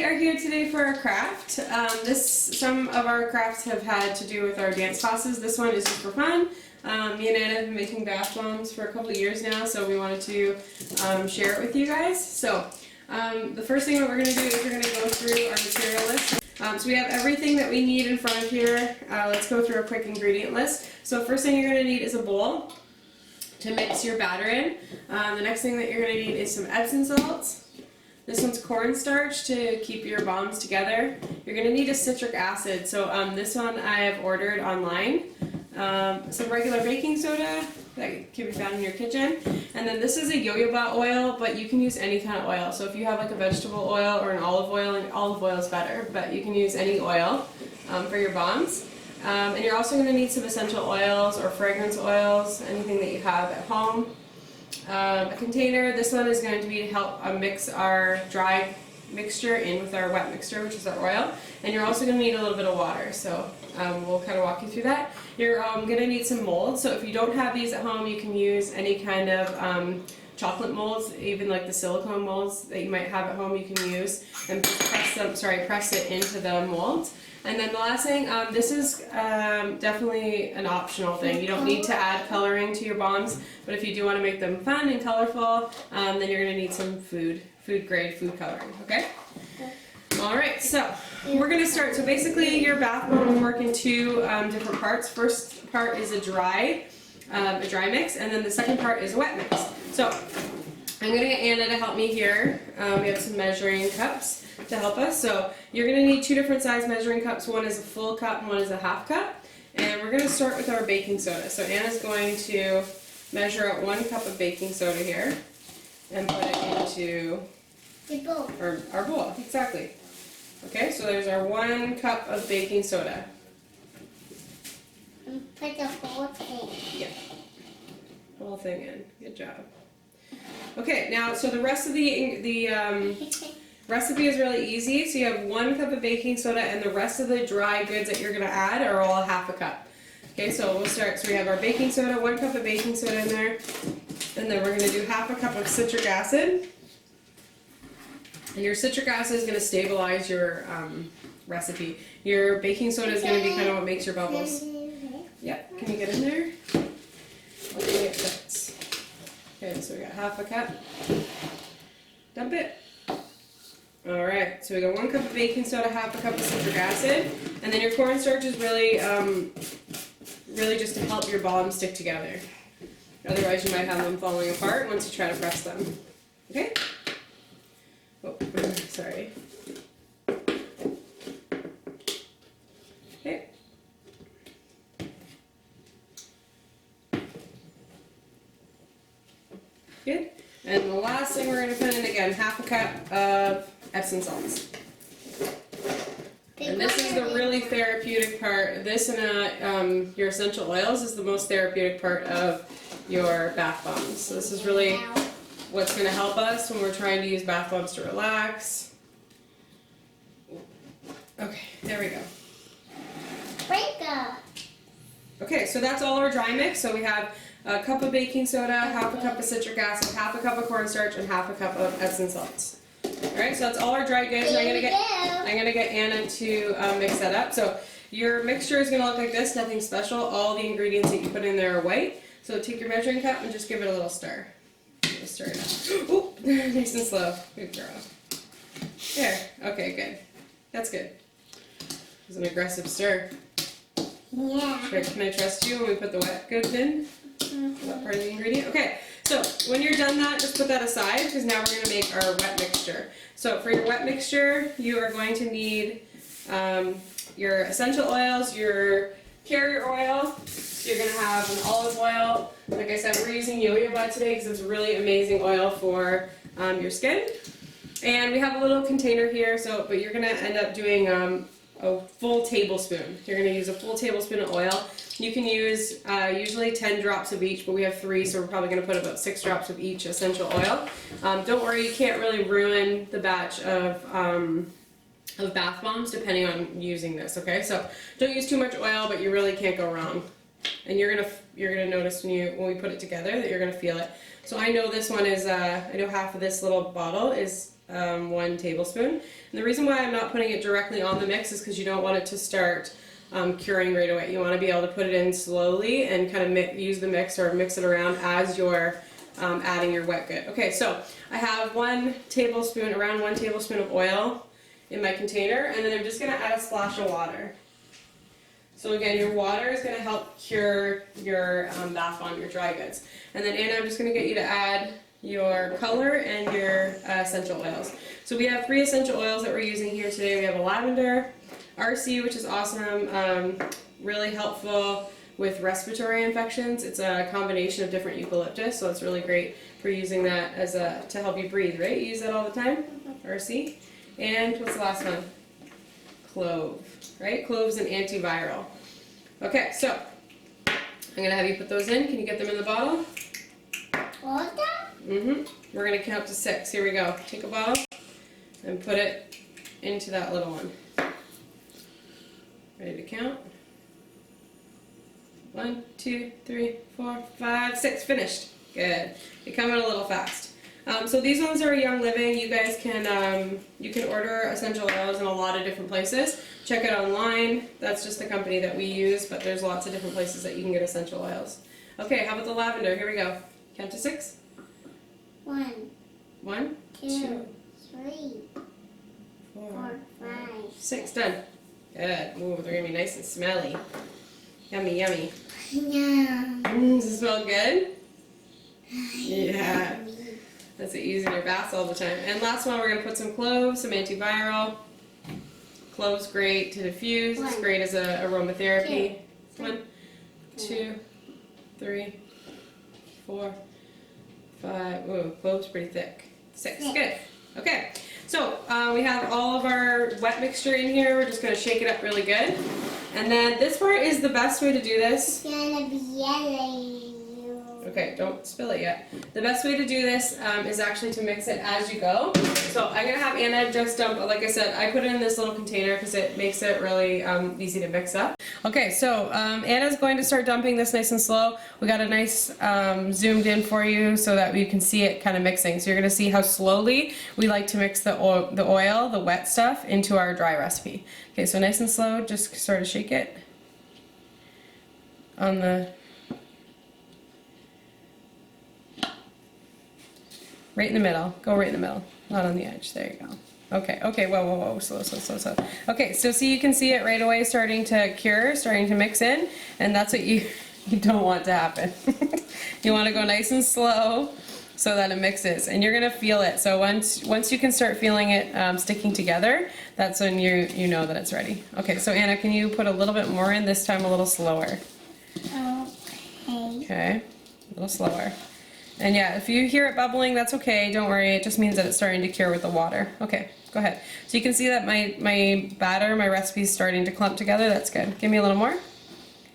we are here today for our craft. Some of our crafts have had to do with our dance classes. This one is just for fun. Me and Anna have been making bath bombs for a couple of years now, so we wanted to share it with you guys. So the first thing that we're going to do is we're going to go through our material list. So we have everything that we need in front of here. Let's go through a quick ingredient list. So first thing you're going to need is a bowl to mix your batter in. The next thing that you're going to need is some Epsom salts. This one's cornstarch to keep your bombs together. You're going to need a citric acid. So this one I have ordered online. Some regular baking soda that can be found in your kitchen. And then this is a jojoba oil, but you can use any kind of oil. So if you have like a vegetable oil or an olive oil, and olive oil is better, but you can use any oil for your bombs. And you're also going to need some essential oils or fragrance oils, anything that you have at home. A container. This one is going to be to help mix our dry mixture in with our wet mixture, which is our oil. And you're also going to need a little bit of water, so we'll kind of walk you through that. You're going to need some molds, so if you don't have these at home, you can use any kind of chocolate molds, even like the silicone molds that you might have at home you can use, and press it into the molds. And then the last thing, this is definitely an optional thing. You don't need to add coloring to your bombs, but if you do want to make them fun and colorful, then you're going to need some food grade food coloring, okay? Alright, so we're going to start. So basically your bath bomb will work in two different parts. First part is a dry mix, and then the second part is a wet mix. So I'm going to get Anna to help me here. We have some measuring cups to help us. So you're going to need two different size measuring cups. One is a full cup and one is a half cup. And we're going to start with our baking soda. So Anna's going to measure out 1 cup of baking soda here and put it into our bowl. Exactly. Okay, so there's our 1 cup of baking soda. And put the whole thing. Yeah. The whole thing in. Good job. Okay, now so the rest of the recipe is really easy. So you have 1 cup of baking soda, and the rest of the dry goods that you're going to add are all half a cup. Okay, so we'll start. So we have our baking soda, 1 cup of baking soda in there, and then we're going to do half a cup of citric acid. And your citric acid is going to stabilize your recipe. Your baking soda is going to be kind of what makes your bubbles. Yep, can you get in there? Okay, it fits. Okay, so we got half a cup. Dump it. Alright, so we got 1 cup of baking soda, half a cup of citric acid, and then your cornstarch is really just to help your bombs stick together. Otherwise you might have them falling apart once you try to press them. Okay? Oh, sorry. Okay. Good. And the last thing we're going to put in, again, half a cup of Epsom salts. And this is the really therapeutic part. This and your essential oils is the most therapeutic part of your bath bombs. So this is really what's going to help us when we're trying to use bath bombs to relax. Okay, there we go. Okay, so that's all our dry mix. So we have a cup of baking soda, half a cup of citric acid, half a cup of cornstarch, and half a cup of Epsom salts. Alright, so that's all our dry goods. I'm gonna get Anna to mix that up. So your mixture is gonna look like this, nothing special. All the ingredients that you put in there are white. So take your measuring cup and just give it a little stir. Just stir it up. Ooh, nice and slow. Good girl. There. Okay, good. That's good. It was an aggressive stir. Yeah. Sure, can I trust you when we put the wet goods in? That part of the ingredient? Okay, so when you're done that, just put that aside, because now we're going to make our wet mixture. So for your wet mixture, you are going to need your essential oils, your carrier oil. You're going to have an olive oil. Like I said, we're using jojoba today because it's a really amazing oil for your skin. And we have a little container here, but you're going to end up doing a full tablespoon. You're going to use a full tablespoon of oil. You can use usually 10 drops of each, but we have 3, so we're probably going to put about 6 drops of each essential oil. Don't worry, you can't really ruin the batch of bath bombs depending on using this, okay? So don't use too much oil, but you really can't go wrong. And you're gonna notice when we put it together that you're gonna feel it. So I know this one is I know half of this little bottle is 1 tablespoon. And the reason why I'm not putting it directly on the mix is because you don't want it to start curing right away. You want to be able to put it in slowly and kind of use the mix or mix it around as you're adding your wet good. Okay, so I have around 1 tablespoon of oil in my container, and then I'm just going to add a splash of water. So again, your water is going to help cure your bath bomb, your dry goods. And then Anna, I'm just going to get you to add your color and your essential oils. So we have 3 essential oils that we're using here today. We have a lavender, RC, which is awesome, really helpful with respiratory infections. It's a combination of different eucalyptus, so it's really great for using that as to help you breathe, right? You use that all the time, RC. And what's the last one? Clove, right? Clove's an antiviral. Okay, so I'm gonna have you put those in. Can you get them in the bottle? All of them? Mm-hmm. We're gonna count to 6. Here we go. Take a bottle and put it into that little one. Ready to count? 1, 2, 3, 4, 5, 6. Finished. Good. You're coming a little fast. So these ones are Young Living. You guys can you can order essential oils in a lot of different places. Check it online. That's just the company that we use, but there's lots of different places that you can get essential oils. Okay, how about the lavender? Here we go. Count to 6. 1, 1, 2, 3, 4, 4, 5. 6. Done. Good. Ooh, they're gonna be nice and smelly. Yummy, yummy. Yeah. Does it smell good? Yeah. That's what you use in your baths all the time. And last one, we're gonna put some cloves, some antiviral. Cloves great to diffuse. It's great as a aromatherapy. 1, 2, 3, 4, 5. Ooh, cloves pretty thick. 6. Good. Okay. So we have all of our wet mixture in here. We're just gonna shake it up really good. And then this part is the best way to do this. It's gonna be yellow. Okay, don't spill it yet. The best way to do this is actually to mix it as you go. So I'm gonna have Anna just dump, like I said, I put it in this little container because it makes it really easy to mix up. Okay, so Anna's going to start dumping this nice and slow. We got a nice zoomed in for you so that you can see it kind of mixing. So you're gonna see how slowly we like to mix the oil, the wet stuff, into our dry recipe. Okay, so nice and slow, just sort of shake it on the right in the middle. Go right in the middle, not on the edge. There you go. Okay, okay, whoa, whoa, whoa, slow, slow, slow, slow. Okay, so see, you can see it right away starting to cure, starting to mix in, and that's what you don't want to happen. You want to go nice and slow so that it mixes, and you're gonna feel it. So once you can start feeling it sticking together, that's when you know that it's ready. Okay, so Anna, can you put a little bit more in, this time a little slower? Okay. Okay, a little slower. And yeah, if you hear it bubbling, that's okay, don't worry, it just means that it's starting to cure with the water. Okay, go ahead. So you can see that my batter, my recipe is starting to clump together, that's good. Give me a little more.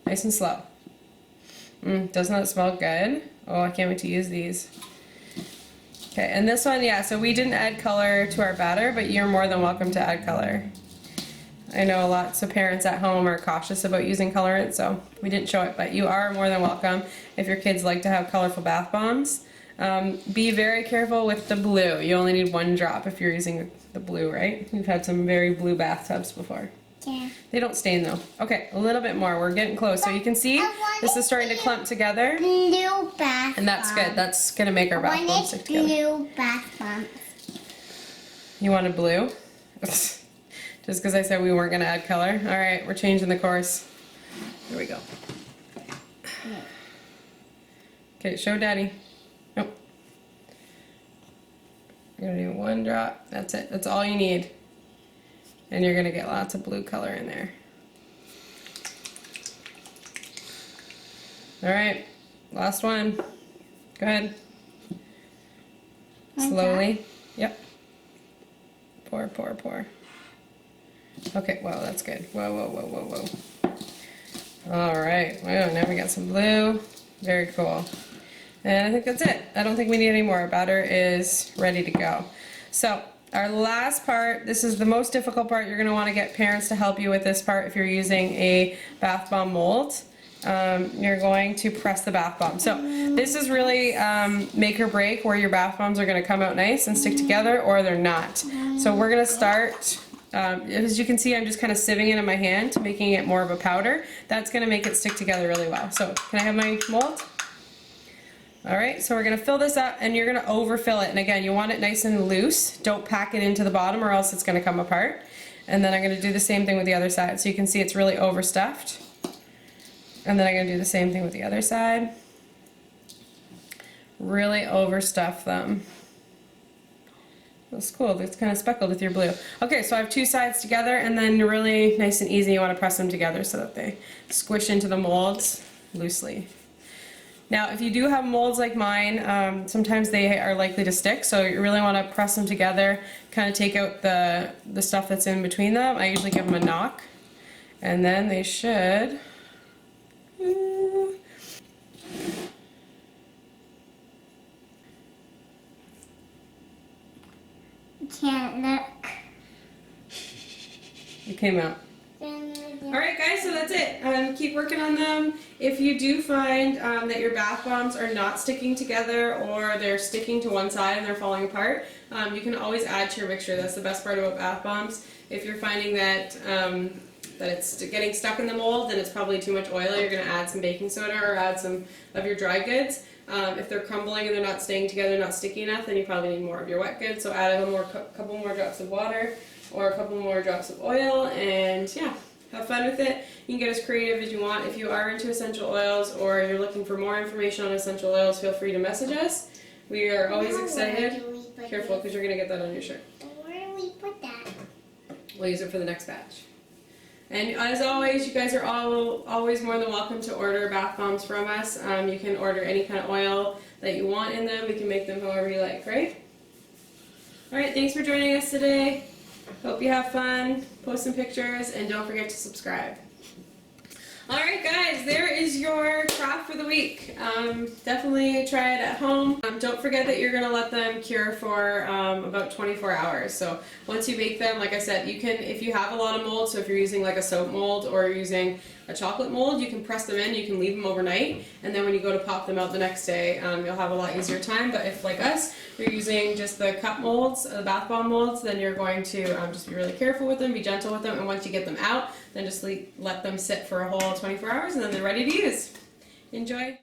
Nice and slow. Doesn't that smell good? Oh, I can't wait to use these. Okay, and this one, yeah, so we didn't add color to our batter, but you're more than welcome to add color. I know lots of parents at home are cautious about using colorant, so we didn't show it, but you are more than welcome if your kids like to have colorful bath bombs. Be very careful with the blue. You only need 1 drop if you're using the blue, right? We've had some very blue bathtubs before. Yeah. They don't stain though. Okay, a little bit more. We're getting close. So you can see this is starting to clump together. Blue bath. And that's good. That's going to make our bath bomb stick together. Blue bath bomb. You wanted blue? Just because I said we weren't going to add color. All right, we're changing the course. Here we go. Okay, show Daddy. Nope. You're going to do 1 drop. That's it. That's all you need. And you're going to get lots of blue color in there. All right, last one. Go ahead. Slowly. Yep. Pour, pour, pour. Okay, wow, that's good. Whoa, whoa, whoa, whoa, whoa. All right, wow, now we got some blue. Very cool. And I think that's it. I don't think we need any more. Our batter is ready to go. So our last part, this is the most difficult part. You're going to want to get parents to help you with this part if you're using a bath bomb mold. you're going to press the bath bomb. So this is really make or break where your bath bombs are going to come out nice and stick together, or they're not. So we're going to start, as you can see, I'm just kind of sieving it in my hand, making it more of a powder. That's going to make it stick together really well. So can I have my mold? Alright, so we're going to fill this up, and you're going to overfill it. And again, you want it nice and loose. Don't pack it into the bottom or else it's going to come apart. And then I'm going to do the same thing with the other side. So you can see it's really overstuffed. And then I'm going to do the same thing with the other side. Really overstuff them. That's cool. It's kind of speckled with your blue. Okay, so I have two sides together, and then really nice and easy, you want to press them together so that they squish into the molds loosely. Now, if you do have molds like mine, sometimes they are likely to stick, so you really want to press them together, kind of take out the stuff that's in between them. I usually give them a knock, and then they should... Can't look. It came out. Alright guys, so that's it. Keep working on them. If you do find that your bath bombs are not sticking together, or they're sticking to one side and they're falling apart, you can always add to your mixture. That's the best part about bath bombs. If you're finding that that it's getting stuck in the mold, then it's probably too much oil. You're going to add some baking soda or add some of your dry goods. If they're crumbling and they're not staying together, not sticky enough, then you probably need more of your wet goods. So add a couple more drops of water or a couple more drops of oil, and yeah, have fun with it. You can get as creative as you want. If you are into essential oils or you're looking for more information on essential oils, feel free to message us. We are always excited. Careful, because you're going to get that on your shirt. Where do we put that? We'll use it for the next batch. And as always, you guys are always more than welcome to order bath bombs from us. You can order any kind of oil that you want in them. We can make them however you like, right? Alright, thanks for joining us today. Hope you have fun. Post some pictures, and don't forget to subscribe. Alright guys, there is your craft for the week. Definitely try it at home. Don't forget that you're going to let them cure for about 24 hours. So once you bake them, like I said, you can, if you have a lot of mold, so if you're using like a soap mold or using a chocolate mold, you can press them in, you can leave them overnight, and then when you go to pop them out the next day, you'll have a lot easier time. But if, like us, you're using just the cup molds, the bath bomb molds, then you're going to just be really careful with them, be gentle with them, and once you get them out, then just let them sit for a whole 24 hours, and then they're ready to use. Enjoy!